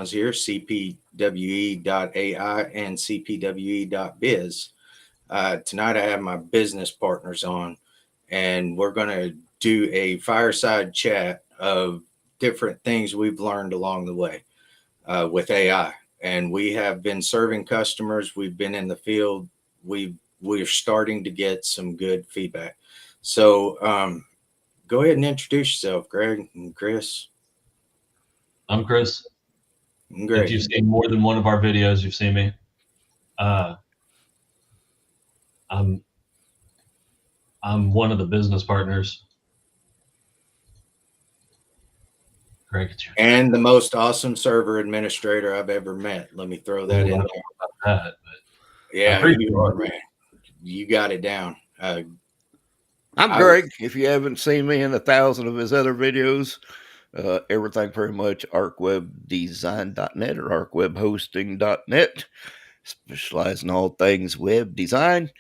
is here, CPWE.AI and CPWE.BIZ. Tonight I have my business partners on, and we're going to do a fireside chat of different things we've learned along the way with AI. And we have been serving customers. We've been in the field. We're starting to get some good feedback. So go ahead and introduce yourself, Greg and Chris. I'm Chris. Great. If you've seen more than one of our videos, you've seen me. I'm one of the business partners. Greg, it's your And the most awesome server administrator I've ever met. Let me throw that in there. That, Yeah, you are, man. You got it down. I'm Greg. If you haven't seen me in 1,000 of his other videos, everything pretty much arcwebdesign.net or arcwebhosting.net. Specialize in all things web design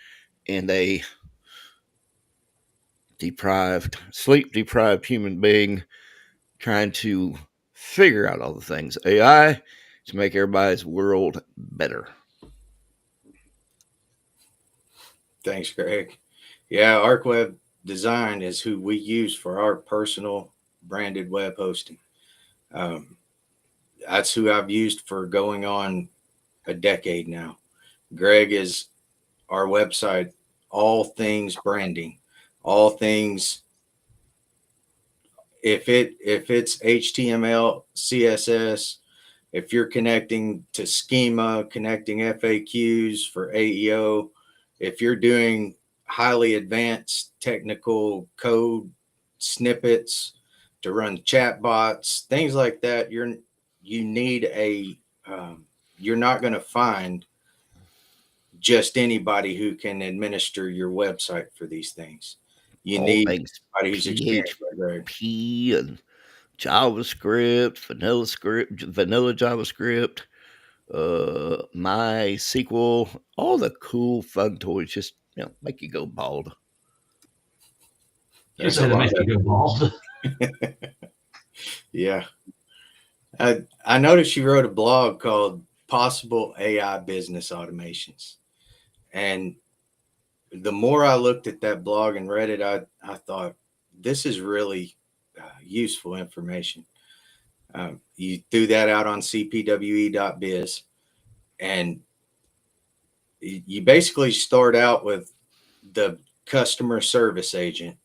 and a sleep deprived human being trying to figure out all the things AI to make everybody's world better. Thanks, Greg. Yeah, ArcWeb Design is who we use for our personal branded web hosting. That's who I've used for going on a decade now. Greg is our website, all things branding, all things. If it's HTML, CSS, if you're connecting to schema, connecting FAQs for AEO, if you're doing highly advanced technical code snippets to run chatbots, things like that, you need you're not going to find just anybody who can administer your website for these things. You all need things somebody who's experienced, right? PHP and JavaScript, vanilla JavaScript, MySQL, all the cool fun toys just make you go bald. You say to make you go bald. Yeah. I noticed you wrote a blog called Possible AI Business Automations. And the more I looked at that blog and read it, I thought, this is really useful information. You threw that out on CPWE.BIZ, and you basically start out with the customer service agent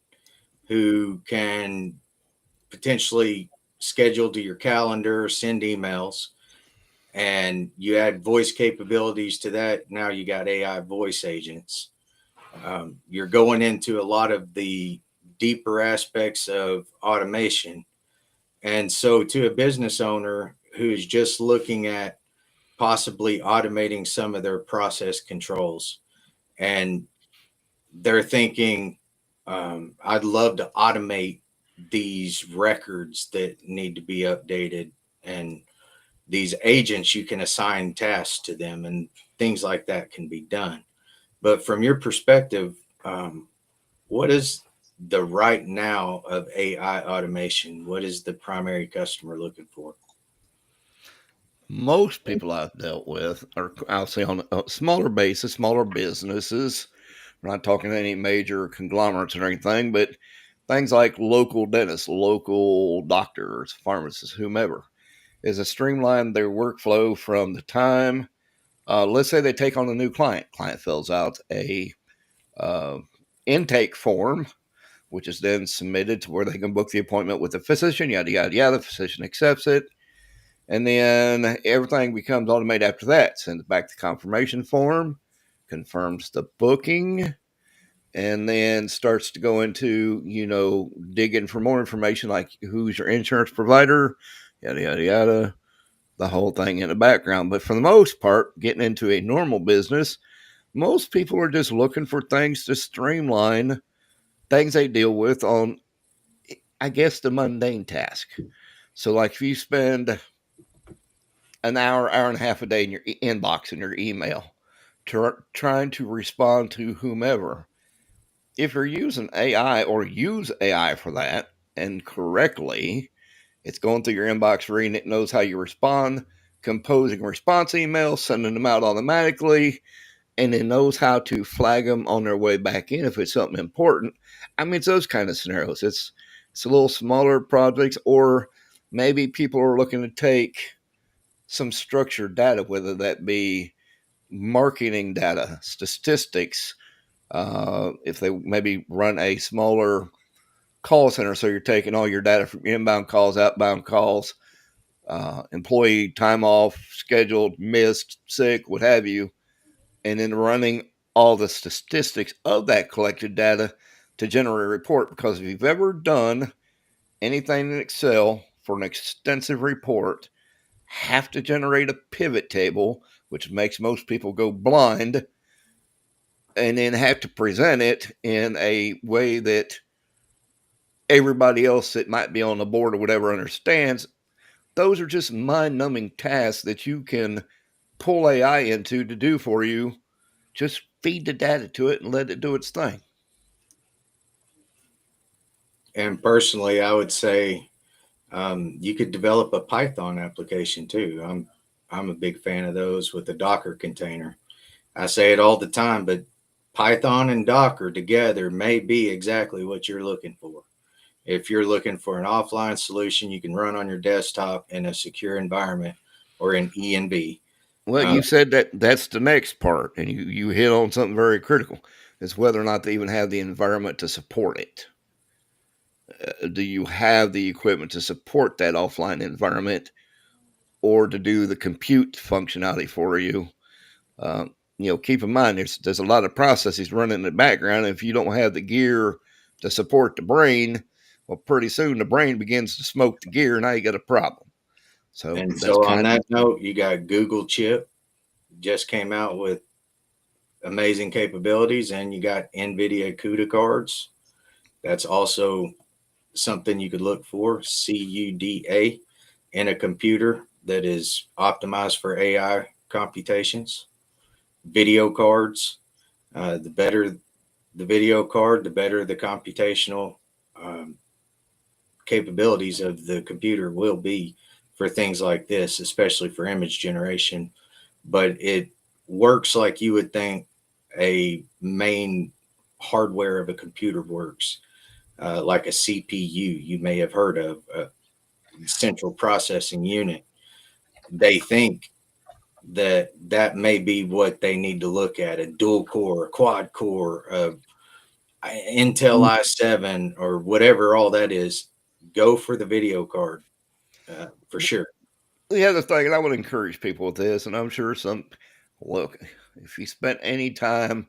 who can potentially schedule to your calendar, send emails, and you add voice capabilities to that. Now you got AI voice agents. You're going into a lot of the deeper aspects of automation. And so to a business owner who's just looking at possibly automating some of their process controls, and they're thinking, I'd love to automate these records that need to be updated, and these agents, you can assign tasks to them and things like that can be done. But from your perspective, what is the right now of AI automation? What is the primary customer looking for? Most people I've dealt with are, I'll say, on a smaller basis, smaller businesses. We're not talking any major conglomerates or anything, but things like local dentists, local doctors, pharmacists, whomever, is to streamline their workflow from the time, let's say they take on a new client. Client fills out a intake form, which is then submitted to where they can book the appointment with the physician, yada, yada, yada. The physician accepts it. And then everything becomes automated after that. Sends back the confirmation form, confirms the booking, and then starts to go into, digging for more information like who's your insurance provider, yada, yada, yada, the whole thing in the background. But for the most part, getting into a normal business, most people are just looking for things to streamline things they deal with on, I guess, the mundane task. So, like if you spend an hour and a half a day in your inbox in your email, trying to respond to whomever. If you're using AI or use AI for that and correctly, it's going through your inbox, reading it, knows how you respond. composing response emails, sending them out automatically, and then knows how to flag them on their way back in if it's something important. I mean, it's those kind of scenarios. It's a little smaller projects, or maybe people are looking to take some structured data, whether that be marketing data, statistics. If they maybe run a smaller call center, so you're taking all your data from inbound calls, outbound calls, employee time off, scheduled, missed, sick, what have you, and then running all the statistics of that collected data to generate a report. Because if you've ever done anything in Excel for an extensive report, have to generate a pivot table, which makes most people go blind, and then have to present it in a way that everybody else that might be on the board or whatever understands. Those are just mind-numbing tasks that you can pull AI into to do for you. Just feed the data to it and let it do its thing. And personally, I would say you could develop a Python application too. I'm a big fan of those with the Docker container. I say it all the time, but Python and Docker together may be exactly what you're looking for. If you're looking for an offline solution you can run on your desktop in a secure environment or in ENV. Well, Uh, you said that's the next part, and you hit on something very critical. Is whether or not they even have the environment to support it. Do you have the equipment to support that offline environment, or to do the compute functionality for you? Keep in mind there's a lot of processes running in the background. If you don't have the gear to support the brain, well, pretty soon the brain begins to smoke the gear. Now you got a problem. So and that's so on kind that of note, you got Google Chip just came out with amazing capabilities, and you got NVIDIA CUDA cards. That's also something you could look for, CUDA, in a computer that is optimized for AI computations. Video cards, the better the video card, the better the computational um, capabilities of the computer will be for things like this, especially for image generation. But it works like you would think a main hardware of a computer works, like a CPU you may have heard of, a central processing unit. They think that that may be what they need to look at, a dual core, a quad core, Intel i7, or whatever all that is. Go for the video card, for sure. the other thing. And I would encourage people with this, and I'm sure look, if you spent any time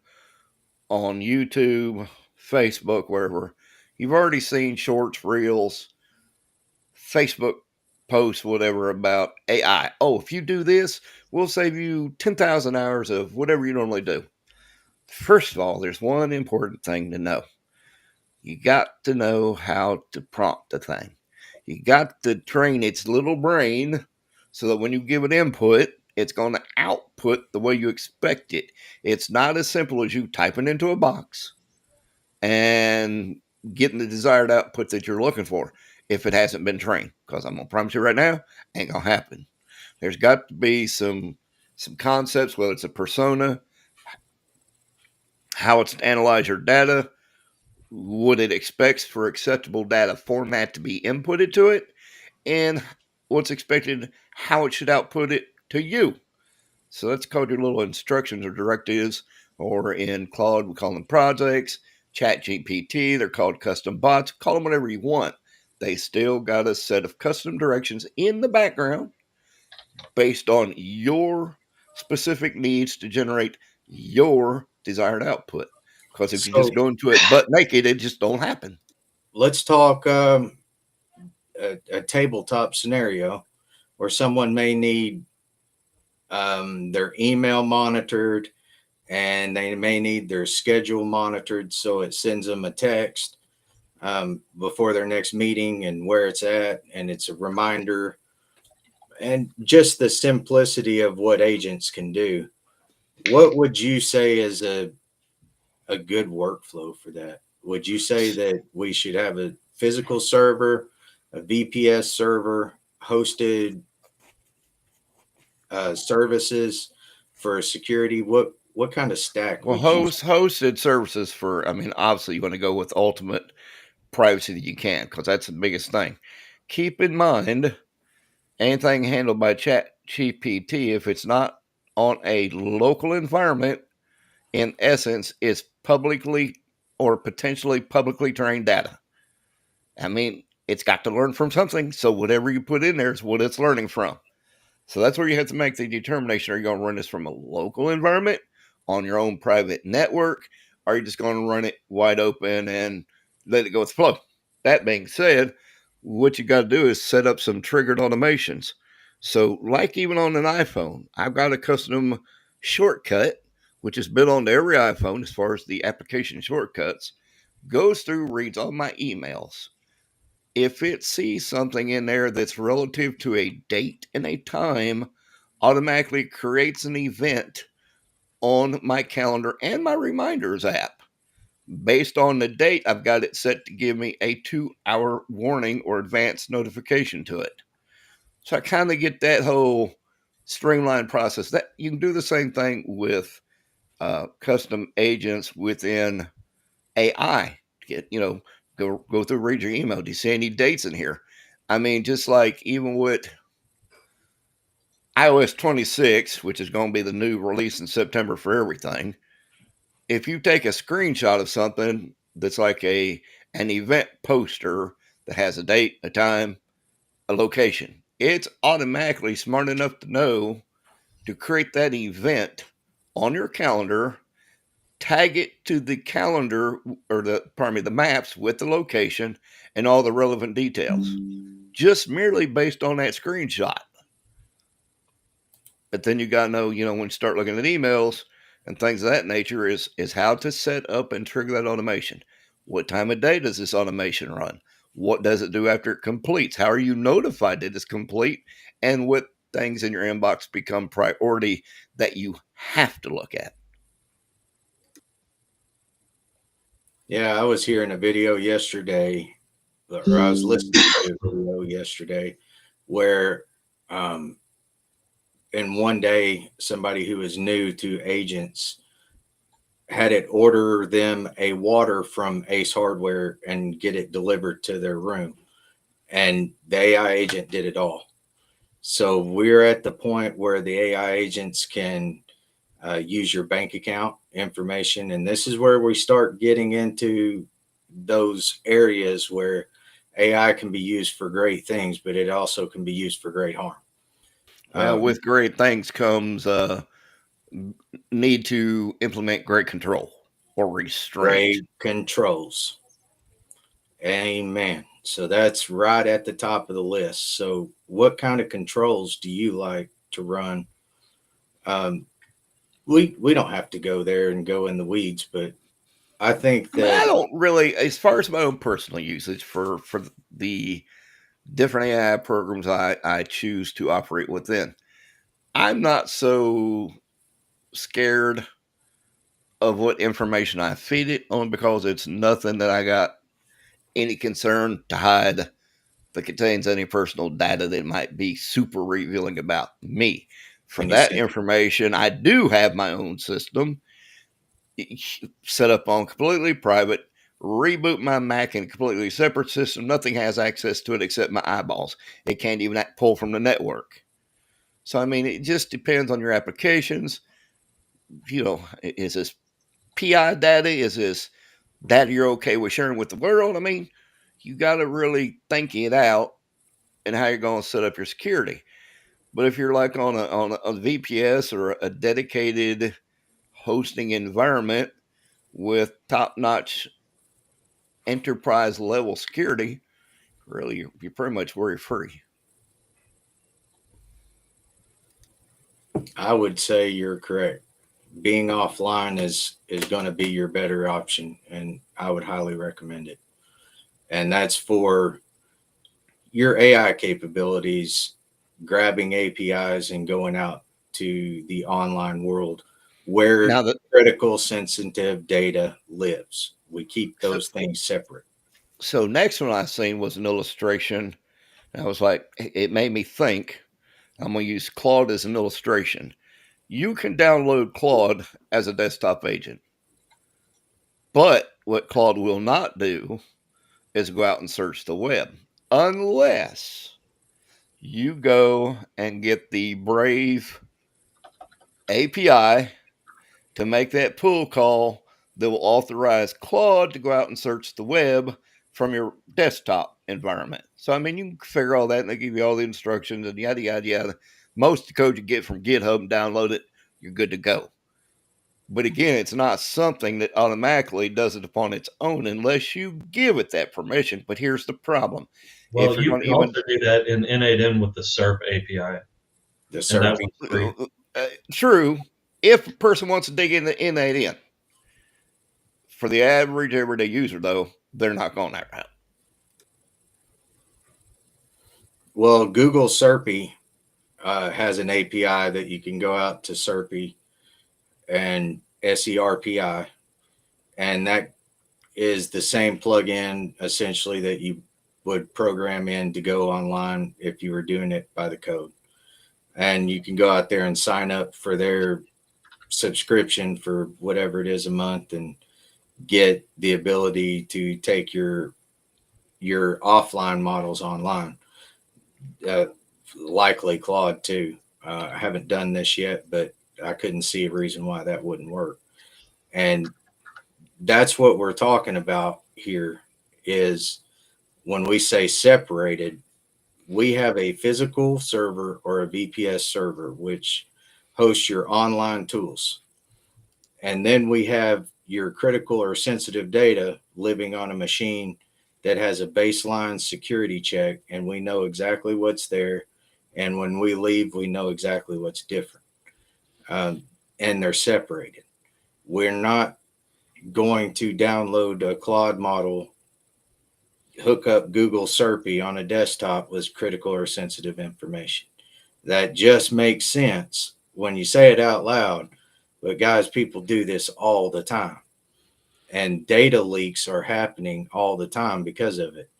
on YouTube, Facebook, wherever, you've already seen shorts, reels, Facebook posts, whatever, about AI. Oh, if you do this, we'll save you 10,000 hours of whatever you normally do. First of all, there's one important thing to know. You got to know how to prompt the thing. You got to train its little brain so that when you give it input, it's going to output the way you expect it. It's not as simple as you typing into a box and getting the desired output that you're looking for if it hasn't been trained. Because I'm gonna promise you right now, ain't gonna happen. There's got to be some concepts, whether it's a persona, how it's to analyze your data, what it expects for acceptable data format to be inputted to it, and what's expected, how it should output it to you. So that's called your little instructions or directives, or in Claude, we call them projects. Chat GPT, they're called custom bots. Call them whatever you want. They still got a set of custom directions in the background based on your specific needs to generate your desired output. Because if you just So go into it butt naked, it just don't happen. let's talk a tabletop scenario where someone may need their email monitored, and they may need their schedule monitored, so it sends them a text before their next meeting and where it's at, and it's a reminder, and just the simplicity of what agents can do. What would you say is a good workflow for that? Would you say that we should have a physical server, a VPS server, hosted services for security? What kind of stack Well, would you? hosted services for, I mean, obviously you want to go with ultimate privacy that you can, because that's the biggest thing. Keep in mind, anything handled by Chat GPT, if it's not on a local environment, in essence, is publicly or potentially publicly trained data. I mean, it's got to learn from something. So whatever you put in there is what it's learning from. So that's where you have to make the determination. Are you going to run this from a local environment on your own private network? Or are you just going to run it wide open and let it go with the flow? That being said, what you got to do is set up some triggered automations. So, like even on an iPhone, I've got a custom shortcut, which is built onto every iPhone as far as the application shortcuts, goes through, reads all my emails. If it sees something in there that's relative to a date and a time, automatically creates an event on my calendar and my reminders app. Based on the date, I've got it set to give me a 2-hour warning or advance notification to it. So I kind of get that whole streamlined process. That you can do the same thing with custom agents within AI. Get go through, read your email. Do you see any dates in here? I mean, just like even with iOS 26, which is going to be the new release in September for everything, if you take a screenshot of something that's like an event poster that has a date, a time, a location, it's automatically smart enough to know to create that event on your calendar, tag it to the calendar or the maps with the location and all the relevant details, just merely based on that screenshot. But then you got to know, when you start looking at emails and things of that nature, is how to set up and trigger that automation. What time of day does this automation run? What does it do after it completes? How are you notified that it's complete? And what things in your inbox become priority that you have to look at? Yeah, I was hearing a video yesterday, or I was listening to a video yesterday where um, in one day, somebody who is new to agents had it order them a water from Ace Hardware and get it delivered to their room. And the AI agent did it all. So we're at the point where the AI agents can use your bank account information. And this is where we start getting into those areas where AI can be used for great things, but it also can be used for great harm. Well, with great things comes need to implement great control or restraint. Great controls. Amen. So that's right at the top of the list. So, what kind of controls do you like to run? Um, we don't have to go there and go in the weeds, but I think I mean, that I don't really, as far as my own personal usage for the different AI programs I choose to operate within, I'm not so scared of what information I feed it, only because it's nothing that I got any concern to hide that contains any personal data that might be super revealing about me. For when you that say information, I do have my own system set up on completely private. Reboot my Mac in a completely separate system. Nothing has access to it except my eyeballs. It can't even pull from the network. So, I mean, it just depends on your applications. Is this PI data? Is this data you're okay with sharing with the world? I mean, you got to really think it out and how you're going to set up your security. But if you're like on a VPS or a dedicated hosting environment with top notch enterprise level security, really, you're pretty much worry free. I would say you're correct. Being offline is going to be your better option, and I would highly recommend it. And that's for your AI capabilities, grabbing APIs and going out to the online world where Now that critical sensitive data lives. We keep so, those things separate. so next one I seen was an illustration. And I was like, it made me think. I'm going to use Claude as an illustration. You can download Claude as a desktop agent. But what Claude will not do is go out and search the web unless you go and get the Brave API to make that pull call that will authorize Claude to go out and search the web from your desktop environment. So, I mean, you can figure all that and they give you all the instructions and yada, yada, yada. Most of the code you get from GitHub and download it, you're good to go. But again, it's not something that automatically does it upon its own unless you give it that permission. But here's the problem. Well, If you're you going to can even also do that in N8N with the SERP API, The and that SERP. one's free. true, if a person wants to dig in that in. For the average everyday user, though, they're not going that route. Well, Google SERP has an API that you can go out to SERP and SERPI, and that is the same plugin essentially that you would program in to go online if you were doing it by the code. And you can go out there and sign up for their subscription for whatever it is a month and get the ability to take your offline models online. Likely Claude too. I haven't done this yet, but I couldn't see a reason why that wouldn't work. And that's what we're talking about here is when we say separated, we have a physical server or a VPS server, which hosts your online tools. And then we have your critical or sensitive data living on a machine that has a baseline security check, and we know exactly what's there. And when we leave, we know exactly what's different. And they're separated. We're not going to download a Claude model, hook up Google SERP on a desktop with critical or sensitive information. That just makes sense when you say it out loud. But guys, people do this all the time. And data leaks are happening all the time because of it.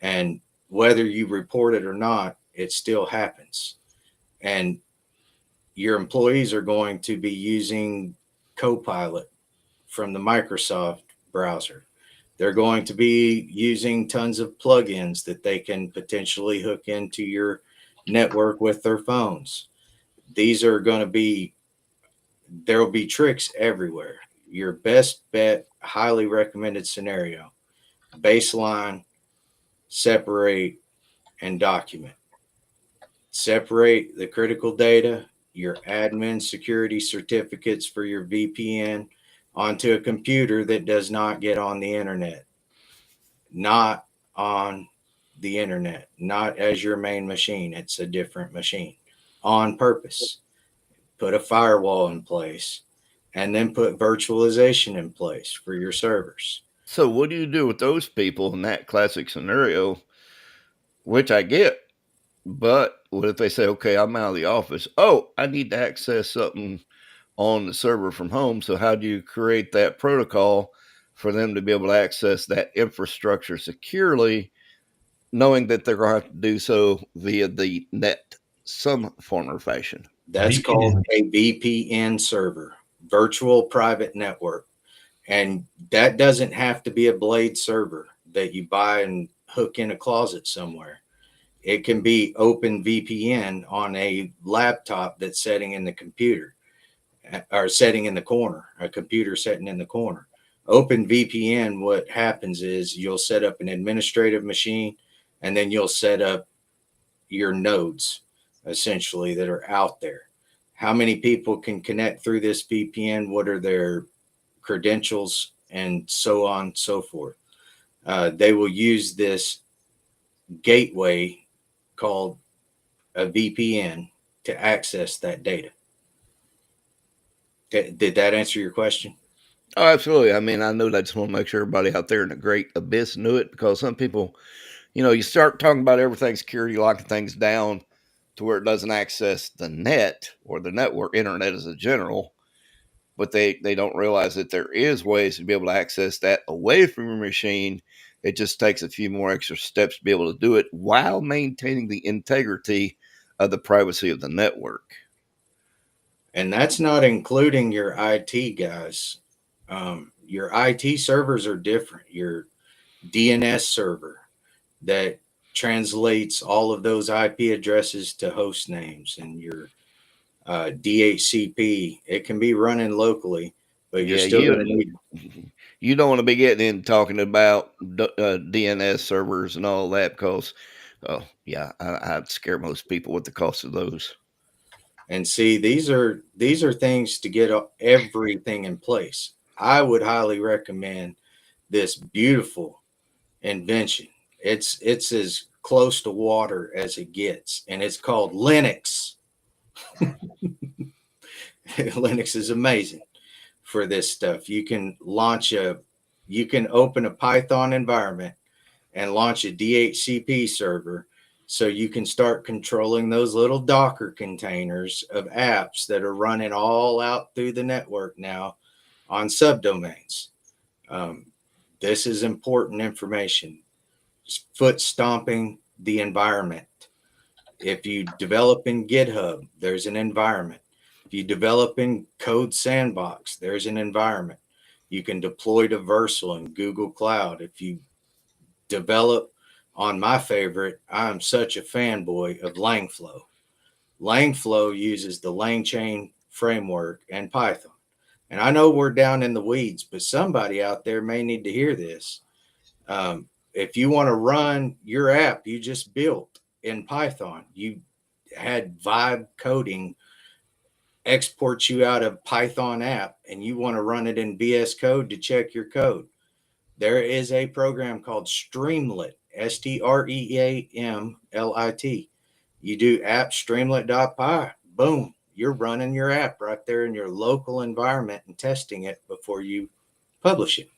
And whether you report it or not, it still happens. And your employees are going to be using Copilot from the Microsoft browser. They're going to be using tons of plugins that they can potentially hook into your network with their phones. These are going to be, there will be tricks everywhere. Your best bet, highly recommended scenario: baseline, separate, and document. Separate the critical data, your admin security certificates for your VPN, onto a computer that does not get on the internet. Not on the internet, not as your main machine. It's a different machine on purpose. Put a firewall in place and then put virtualization in place for your servers. So, what do you do with those people in that classic scenario, which I get? But what if they say, okay, I'm out of the office. Oh, I need to access something on the server from home. So, how do you create that protocol for them to be able to access that infrastructure securely, knowing that they're going to have to do so via the net, some form or fashion? That's called VPN. a VPN server, virtual private network. And that doesn't have to be a Blade server that you buy and hook in a closet somewhere. It can be open VPN on a laptop that's sitting in the computer or setting in the corner, a computer sitting in the corner. Open VPN, what happens is you'll set up an administrative machine and then you'll set up your nodes essentially that are out there. How many people can connect through this VPN? What are their credentials? And so on and so forth. They will use this gateway called a VPN to access that data. Did that answer your question? Oh, absolutely. I mean, I know that. I just want to make sure everybody out there in the great abyss knew it, because some people, you start talking about everything security, locking things down to where it doesn't access the net or the network, internet as a general, but they don't realize that there is ways to be able to access that away from your machine. It just takes a few more extra steps to be able to do it while maintaining the integrity the privacy of the network. And that's not including your IT guys. Your IT servers are different. Your DNS server that translates all of those IP addresses to host names, and your DHCP, it can be running locally, but you're Yeah, still going to need. you don't want to be getting in talking about DNS servers and all that because, oh yeah, I'd scare most people with the cost of those. And see, these are things to get everything in place. I would highly recommend this beautiful invention. It's as close to water as it gets, and it's called Linux. Linux is amazing for this stuff. You can open a Python environment and launch a DHCP server, so you can start controlling those little Docker containers of apps that are running all out through the network now on subdomains. Um, this is important information. Foot stomping the environment. If you develop in GitHub, there's an environment. If you develop in Code Sandbox, there's an environment. You can deploy to Versal and Google Cloud. If you develop on my favorite, I'm such a fanboy of Langflow. Langflow uses the LangChain framework and Python. And I know we're down in the weeds, but somebody out there may need to hear this. If you want to run your app you just built in Python, you had vibe coding export you out a Python app, and you want to run it in VS Code to check your code, there is a program called Streamlit, Streamlit. You do app streamlit.py. Boom, you're running your app right there in your local environment and testing it before you publish it.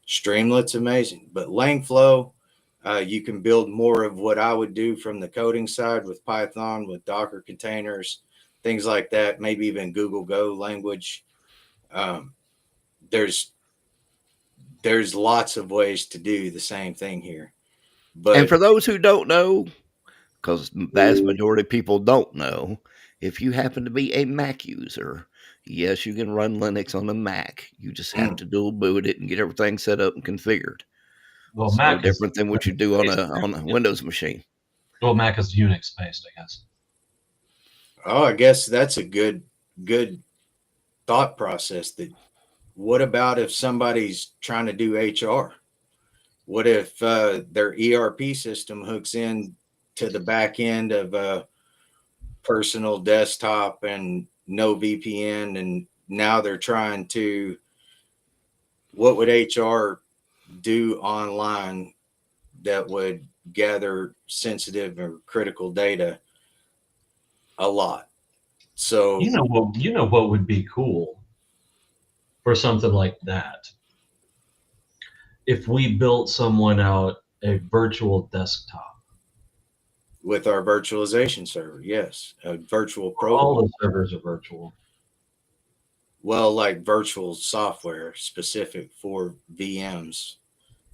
Streamlit's amazing, but Langflow, you can build more of what I would do from the coding side with Python, with Docker containers, things like that. Maybe even Google Go language. Um, there's there's lots of ways to do the same thing here, And but for those who don't know, because vast majority of people don't know, if you happen to be a Mac user, yes, you can run Linux on a Mac. You just have to dual boot it and get everything set up and configured. Well, It's no Mac is different than what you do on a Windows machine. well, Mac is Unix based, I guess. oh, I guess that's a good thought process. That what about if somebody's trying to do HR? What if their ERP system hooks in to the back end of a personal desktop and no VPN, and now they're trying to, what would HR do online that would gather sensitive or critical data a lot? So You know what would be cool for something like that? If we built someone out a virtual desktop. with our virtualization server, yes, a virtual All pro, the servers are virtual. well, like virtual software specific for VMs,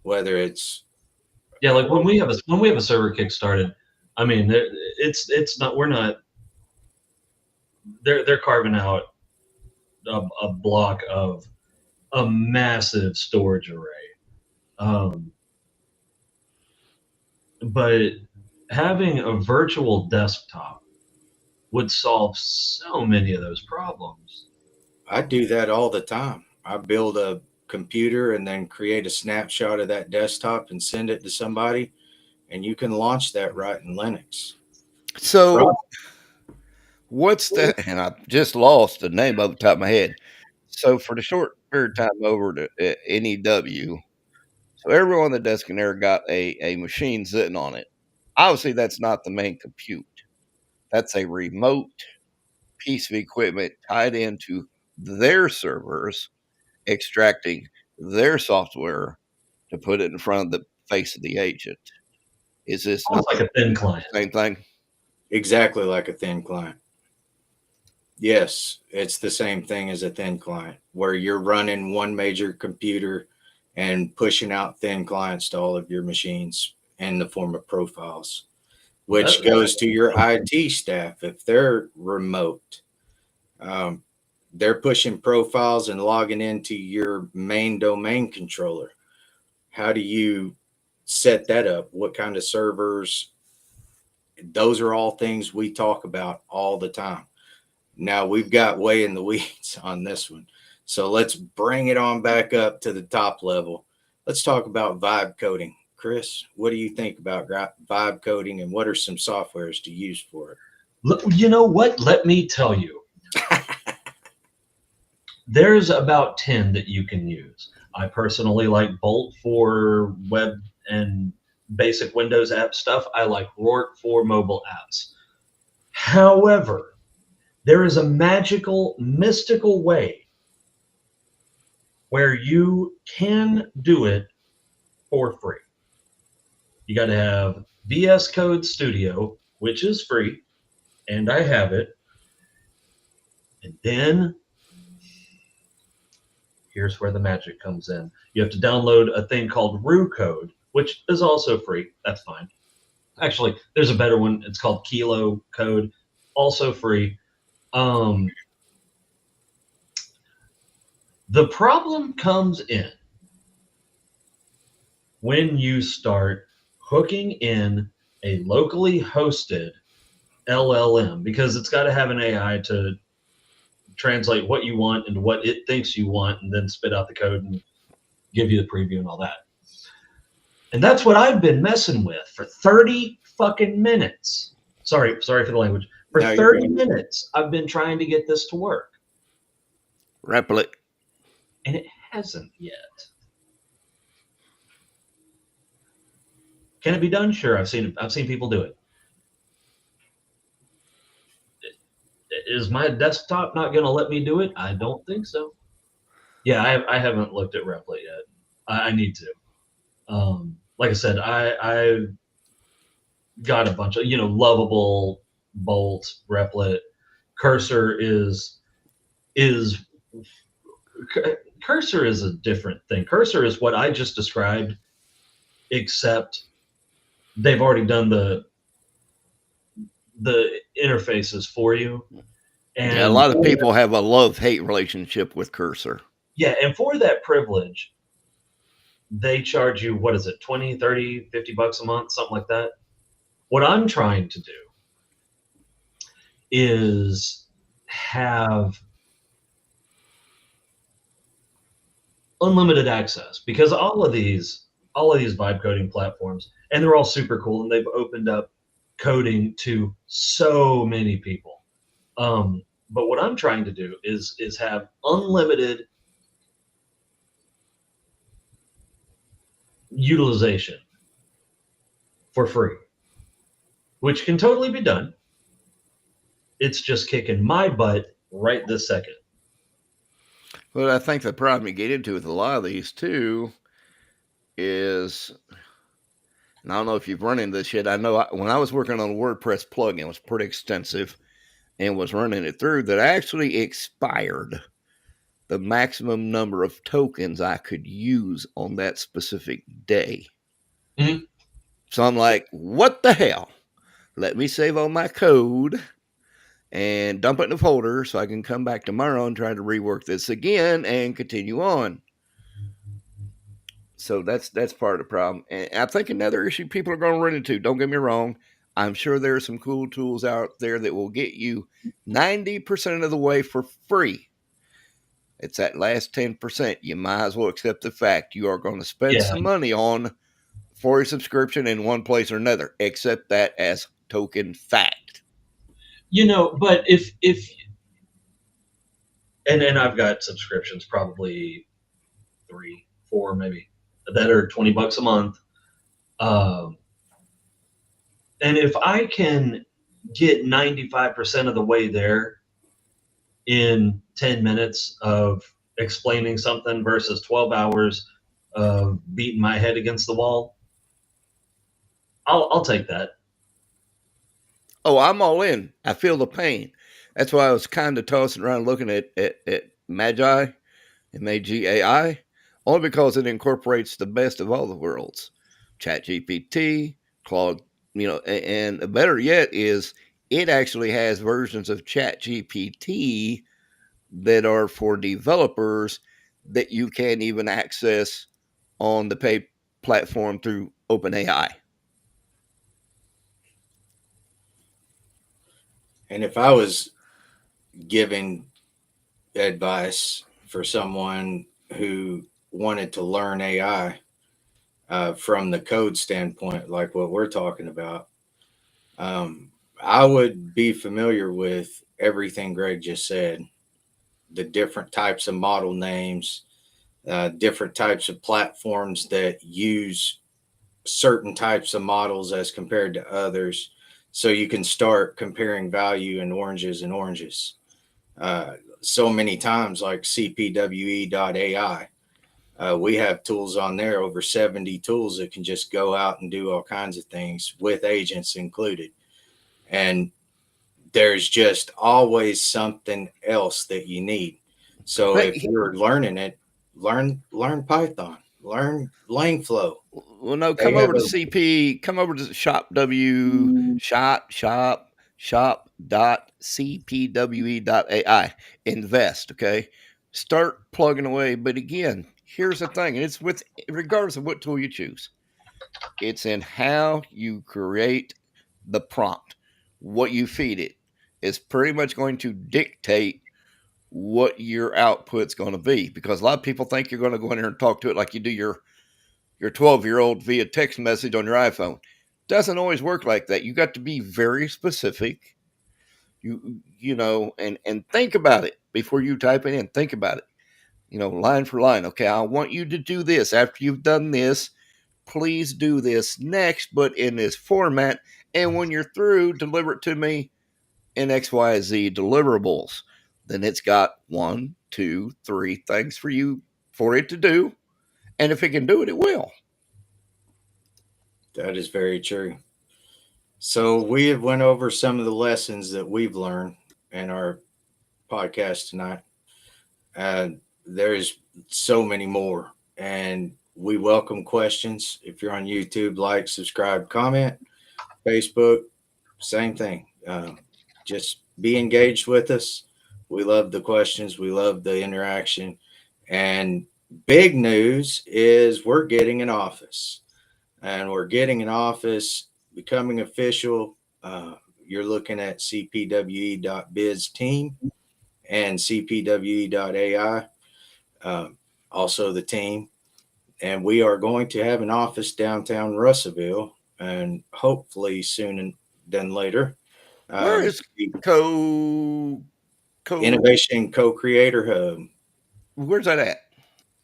whether it's Yeah, like when we have a server kick started, I mean, it's not we're not they're carving out a block of a massive storage array. Um, but having a virtual desktop would solve so many of those problems. I do that all the time. I build a computer and then create a snapshot of that desktop and send it to somebody, and you can launch that right in Linux. So what's the, and I just lost the name off the top of my head. So for the short period of time over to NEW, so everyone on the desk in there got a machine sitting on it. Obviously, that's not the main compute. That's a remote piece of equipment tied into their servers, extracting their software to put it in front of the face of the agent. Is this not Almost like a thin client. the same thing? Exactly like a thin client. Yes, it's the same thing as a thin client, where you're running one major computer and pushing out thin clients to all of your machines in the form of profiles. which goes to your IT staff. If they're remote, um, they're pushing profiles and logging into your main domain controller. How do you set that up? What kind of servers? Those are all things we talk about all the time. Now we've got way in the weeds on this one. So let's bring it on back up to the top level. Let's talk about vibe coding. Chris, what do you think about vibe coding and what are some softwares to use for it? You know what? Let me tell you. There's about 10 that you can use. I personally like Bolt for web and basic Windows app stuff. I like Rourke for mobile apps. However, there is a magical, mystical way where you can do it for free. You got to have VS Code Studio, which is free, and I have it. And then here's where the magic comes in. You have to download a thing called Rue Code, which is also free. That's fine. Actually, there's a better one. It's called Kilo Code, also free. The problem comes in when you start hooking in a locally hosted LLM, because it's got to have an AI to translate what you want into what it thinks you want and then spit out the code and give you the preview and all that. And that's what I've been messing with for 30 fucking minutes. Sorry for the language. For 30 minutes, I've been trying to get this to work. Replicate. And it hasn't yet. Can it be done? Sure, I've seen people do it. Is my desktop not going to let me do it? I don't think so. Yeah, I haven't looked at Replit yet. I need to. Like I said, I got a bunch of, Lovable, Bolt, Replit. Cursor is Cursor is a different thing. Cursor is what I just described, except they've already done the interfaces for you. And yeah, a lot of people have a love-hate relationship with Cursor. Yeah, and for that privilege, they charge you, what is it, 20, 30, 50 bucks a month, something like that. What I'm trying to do is have unlimited access, because all of these vibe coding platforms, and they're all super cool, and they've opened up coding to so many people. But what I'm trying to do is have unlimited utilization for free, which can totally be done. It's just kicking my butt right this second. Well, I think the problem you get into with a lot of these too is, and I don't know if you've run into this shit. I know when I was working on a WordPress plugin, it was pretty extensive, and was running it through, that actually expired the maximum number of tokens I could use on that specific day. Mm-hmm. So I'm like, what the hell? Let me save all my code and dump it in a folder so I can come back tomorrow and try to rework this again and continue on. So that's part of the problem. And I think another issue people are going to run into, don't get me wrong, I'm sure there are some cool tools out there that will get you 90% of the way for free. It's that last 10%. You might as well accept the fact you are going to spend some money on for a subscription in one place or another. Accept that as token fact. But if and I've got subscriptions, probably 3, 4 maybe, that are 20 bucks a month. And if I can get 95% of the way there in 10 minutes of explaining something versus 12 hours of beating my head against the wall, I'll take that. Oh, I'm all in. I feel the pain. That's why I was kind of tossing around looking at Magi, MAGAI, only because it incorporates the best of all the worlds. ChatGPT, Claude And better yet is it actually has versions of ChatGPT that are for developers that you can't even access on the paid platform through OpenAI. And if I was giving advice for someone who wanted to learn AI from the code standpoint, like what we're talking about, um, I would be familiar with everything Greg just said, the different types of model names, different types of platforms that use certain types of models as compared to others. So you can start comparing value in oranges and oranges. So many times, like CPWE.AI, we have tools on there, over 70 tools that can just go out and do all kinds of things with agents included. And there's just always something else that you need. So But if you're learning it, learn Python, learn Langflow. well, no, They come have over to a CP, come over to shop dot CPWE dot AI. Invest, okay? Start plugging away. But again, here's the thing, and it's with regardless of what tool you choose, it's in how you create the prompt. What you feed it is pretty much going to dictate what your output's going to be. Because a lot of people think you're going to go in there and talk to it like you do your 12-year-old via text message on your iPhone. Doesn't always work like that. You got to be very specific. And think about it before you type it in. Think about it. Line for line. Okay, I want you to do this. After you've done this, please do this next, but in this format. And when you're through, deliver it to me in XYZ deliverables. Then it's got 1, 2, 3 things for it to do. And if it can do it, it will. That is very true. So we have went over some of the lessons that we've learned in our podcast tonight. And there's so many more. And we welcome questions. If you're on YouTube, like, subscribe, comment. Facebook, same thing. Just be engaged with us. We love the questions. We love the interaction. And big news is we're getting an office, and we're getting an office becoming official. You're looking at CPWE.BIZ team and CPWE.AI, also the team. And we are going to have an office downtown Russellville, and hopefully sooner than later. Where is The co co? Innovation Co-Creator Hub. Where's that at?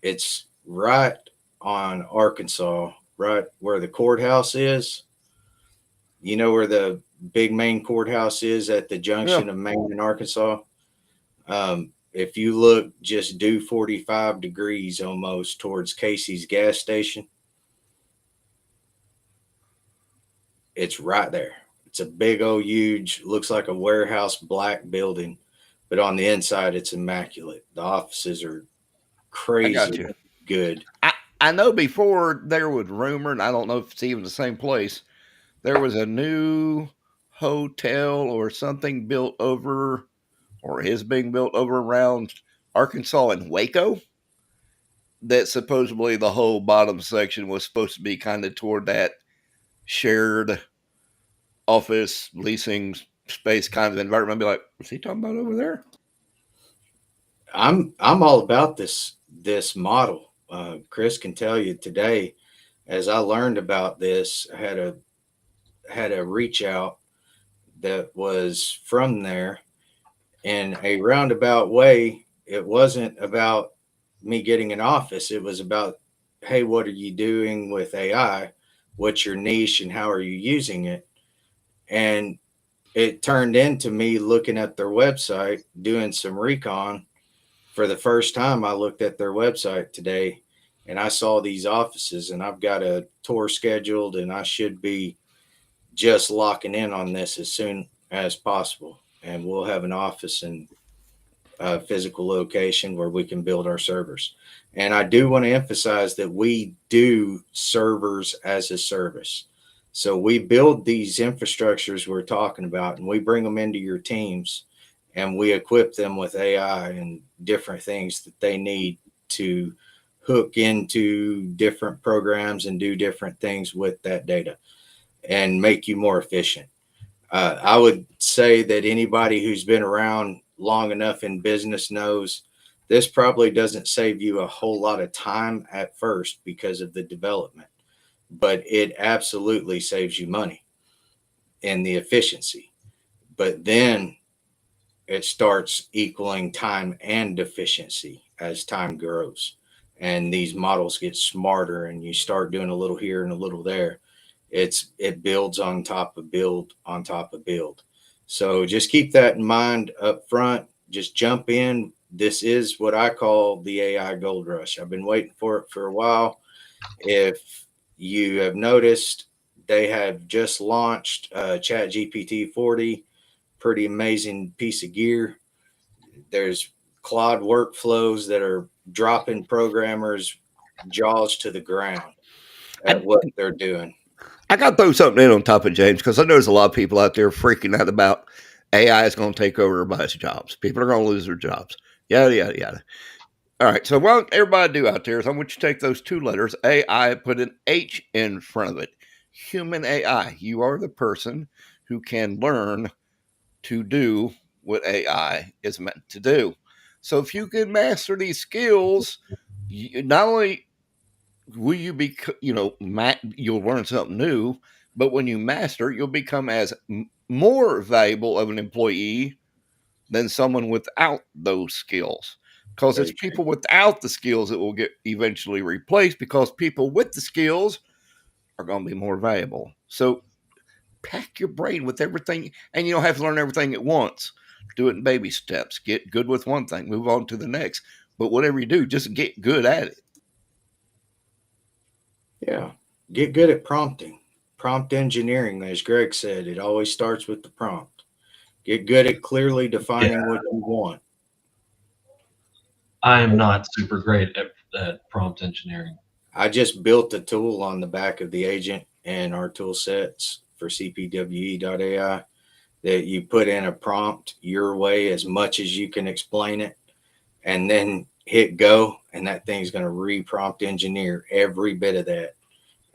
It's right on Arkansas, right where the courthouse is. You know where the big main courthouse is at the Yeah, junction of Maine and Arkansas. If you look just due 45 degrees almost towards Casey's gas station, it's right there. It's a big old huge, looks like a warehouse black building, but on the inside it's immaculate. The offices are I got crazy you. good. I know before there was rumor, and I don't know if it's even the same place. There was a new hotel or something built over, or is being built over around Arkansas and Waco. That supposedly the whole bottom section was supposed to be kind of toward that shared office leasing space kind of environment. I'd be like, what's he talking about over there? I'm all about this model. Chris can tell you today, as I learned about this, I had a reach out that was from there in a roundabout way. It wasn't about me getting an office. It was about, hey, what are you doing with AI? What's your niche and how are you using it? And it turned into me looking at their website, doing some recon. For the first time, I looked at their website today and I saw these offices, and I've got a tour scheduled, and I should be just locking in on this as soon as possible. And we'll have an office and a physical location where we can build our servers. And I do want to emphasize that we do servers as a service. So we build these infrastructures we're talking about, and we bring them into your teams, and we equip them with AI and different things that they need to hook into different programs and do different things with that data and make you more efficient. I would say that anybody who's been around long enough in business knows this probably doesn't save you a whole lot of time at first because of the development, but it absolutely saves you money and the efficiency. But then it starts equaling time and efficiency as time grows. And these models get smarter and you start doing a little here and a little there. It builds on top of build on top of build. So just keep that in mind up front. Just jump in. This is what I call the AI gold rush. I've been waiting for it for a while. If you have noticed, they have just launched Chat GPT 40, pretty amazing piece of gear. There's Claude workflows that are dropping programmers' jaws to the ground at I, what they're doing. I got to throw something in on top of James because I know there's a lot of people out there freaking out about AI is going to take over everybody's jobs. People are going to lose their jobs. Yada, yada, yada. All right. So what everybody do out there is I want you to take those two letters, AI, put an H in front of it. Human AI. You are the person who can learn to do what AI is meant to do. So if you can master these skills, not only will you be, you'll learn something new, but when you master, you'll become as more valuable of an employee than someone without those skills. Because it's Very people without the skills that will get eventually replaced because people with the skills are going to be more valuable. So pack your brain with everything, and you don't have to learn everything at once. Do it in baby steps. Get good with one thing, move on to the next. But whatever you do, just get good at it. Yeah. Get good at prompting. Prompt engineering, as Greg said, it always starts with the prompt. Get good at clearly Yeah, defining what you want. I am not super great at prompt engineering. I just built a tool on the back of the agent and our tool sets for CPWE.AI that you put in a prompt your way as much as you can explain it and then hit go, and that thing's going to re-prompt engineer every bit of that.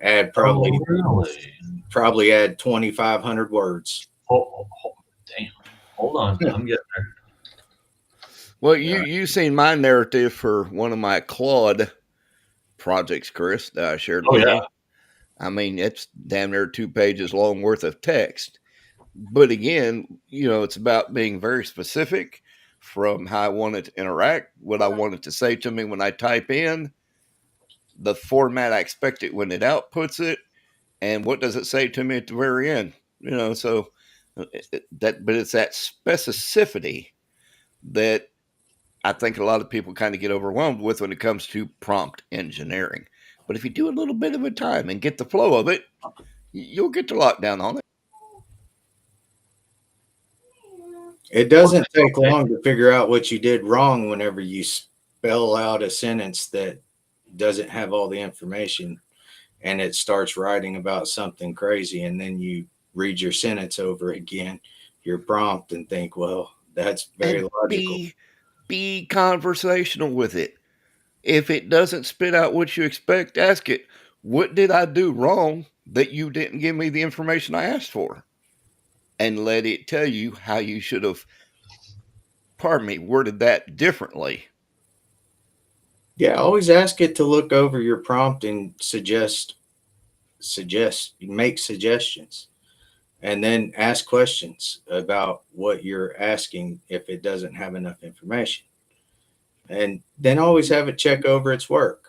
Add Oh, really? probably add 2,500 words. Damn. Hold on. I'm getting there. Well, you seen my narrative for one of my Claude projects, Chris, that I shared Oh, with yeah. you. I mean, it's damn near 2 pages long worth of text. But again, it's about being very specific from how I want it to interact, what I want it to say to me when I type in, the format I expect it when it outputs it, and what does it say to me at the very end. So but it's that specificity that I think a lot of people kind of get overwhelmed with when it comes to prompt engineering. But if you do a little bit of a time and get the flow of it, you'll get to lock down on it. It doesn't take long to figure out what you did wrong whenever you spell out a sentence that doesn't have all the information and it starts writing about something crazy, and then you read your sentence over again, your prompt, and think, well, that's very And logical. be conversational with it. If it doesn't spit out what you expect, ask it, what did I do wrong that you didn't give me the information I asked for? And let it tell you how you should have, worded that differently. Yeah, always ask it to look over your prompt and make suggestions, and then ask questions about what you're asking if it doesn't have enough information, and then always have it check over its work.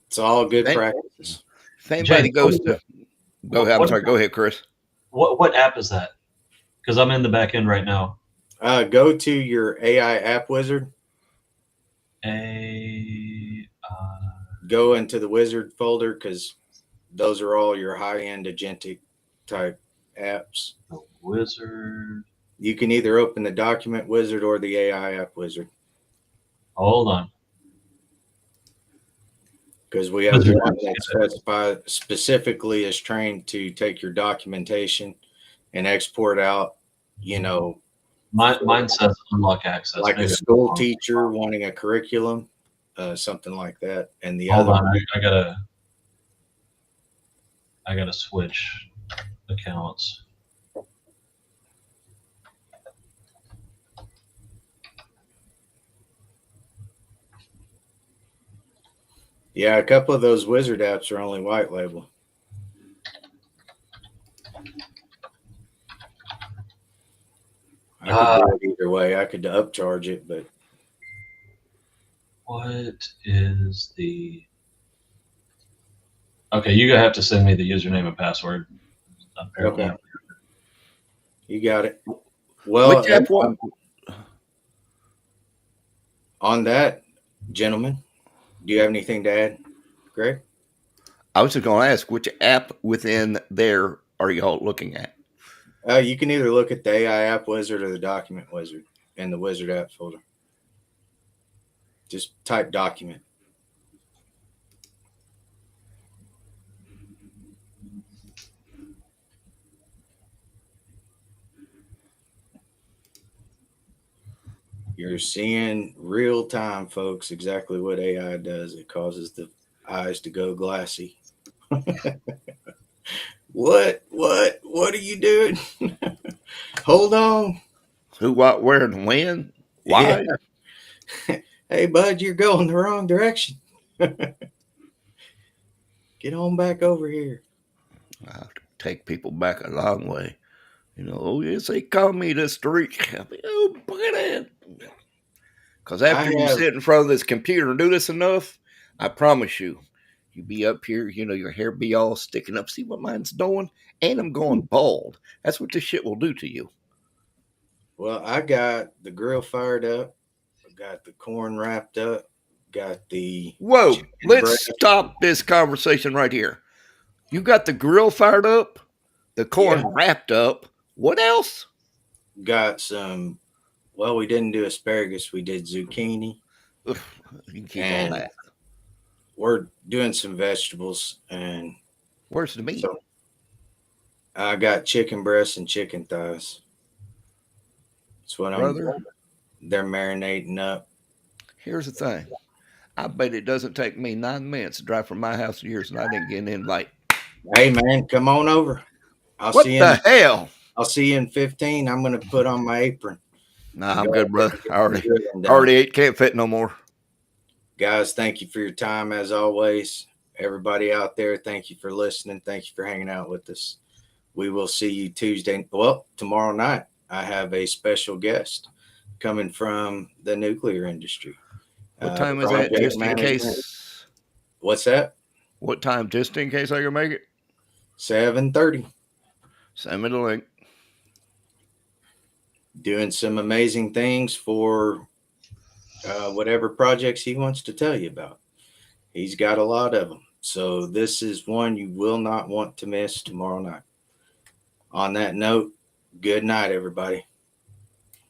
It's all good If practices. anybody James, goes to, go ahead. I'm sorry. Go ahead, Chris. what app is that? Because I'm in the back end right now. Go to your AI app wizard. A Go into the wizard folder because those are all your high-end agentic type apps. the wizard. You can either open the document wizard or the AI app wizard. Hold on. because we have Wizard one apps, that specifically is trained to take your documentation and export out, you know, Mine says unlock access. like a Maybe I'm school wrong. teacher wanting a curriculum, something like that. And the Hold other on, one, I gotta switch accounts. yeah, a couple of those wizard apps are only white label. I could do it either way. I could upcharge it, but What is the? Okay, you gonna have to send me the username and password. Apparently, okay, you got it. Well, Which and app? What? on that, gentlemen, do you have anything to add, Greg? I was just going to ask, which app within there are y'all looking at? You can either look at the AI app wizard or the document wizard in the wizard app folder. Just type document. You're seeing real time, folks, exactly what AI does. It causes the eyes to go glassy. What are you doing? Hold on. Who, what, where, and when? Yeah. Why? Hey, bud, you're going the wrong direction. Get on back over here. I have to take people back a long way. You know, oh, yes, they call me the street. Oh, buddy. Because I after you have, sit in front of this computer and do this enough, I promise you, you be up here, you know, your hair be all sticking up. See what mine's doing? And I'm going bald. That's what this shit will do to you. well, I got the grill fired up. I got the corn wrapped up. Got the Whoa, chicken let's breast. stop this conversation right here. You got the grill fired up, the Yeah. corn wrapped up. What else? Got some, well, we didn't do asparagus. We did zucchini. Ugh, you can keep all And that. we're doing some vegetables. And Where's the meat? so I got chicken breasts and chicken thighs. That's what Brother, they're marinating up. here's the thing. I bet it doesn't take me 9 minutes to drive from my house to yours and I didn't get an invite. Hey, man, come on over. I'll What see you the hell? I'll see you in 15. I'm going to put on my apron. Nah, and I'm go good, out there brother. and get some grilling done. Already ate, can't fit no more. Guys, thank you for your time as always. Everybody out there, thank you for listening. Thank you for hanging out with us. We will see you Tuesday. Well, tomorrow night, I have a special guest coming from the nuclear industry. What time is that? Project Just in management. case. What's that? What time? Just in case I can make it. 7:30. Send me the link. Doing some amazing things for whatever projects he wants to tell you about. He's got a lot of them. So this is one you will not want to miss tomorrow night. On that note, good night, everybody.